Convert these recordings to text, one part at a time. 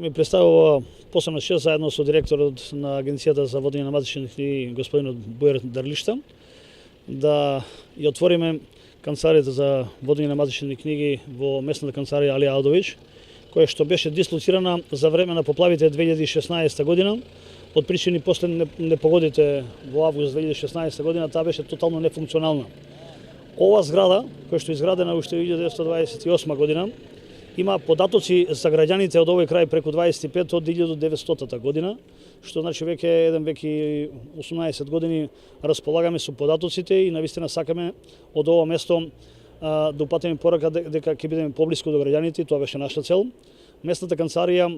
Ми представува посебна чест заедно со директорот на Агенцијата за водење на матични книги господинот Бојар Дарлишта да ја отвориме канцеларијата за водење на матични книги во местната канцеларија Али Алдович, која што беше дислоцирана за време на поплавите 2016 година. Од причини после непогодите во август 2016 година таа беше тотално нефункционална. Ова зграда, која што е изградена уште 1928 година, има податоци за граѓаните од овој крај преку 25 од 1900 година, што значи веќе еден век и 18 години располагаме со податоците и навистина сакаме од ова место да упатиме порака дека ќе бидеме поблиску до граѓаните, тоа беше наша цел. Местната канцеларија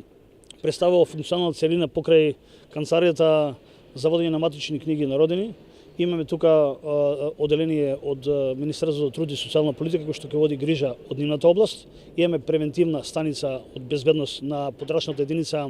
представува функционална целина покрај канцеларијата за водење на матични книги на родини. Имаме тука оделение од Министерството за труд и социјална политика кој што ќе води грижа од нивната област. Имаме превентивна станица од безбедност на потрачната единица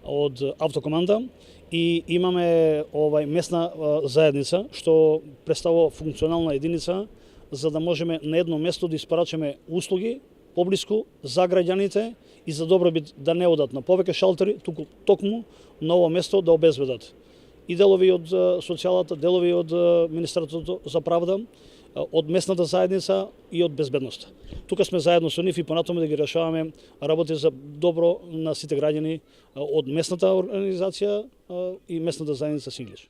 од автокоманда и имаме местна заедница што представува функционална единица за да можеме на едно место да испорачаме услуги поблиску за граѓаните и за добробит да не одат на повеќе шалтери, туку токму на ово место да обезбедат и делови од социјалата, делови од Министерството за правда, од местната заедница и од безбедноста. Тука сме заедно со нив и понатаму да ги решаваме работи за добро на сите граѓани од местната организација и местната заедница Синглиш.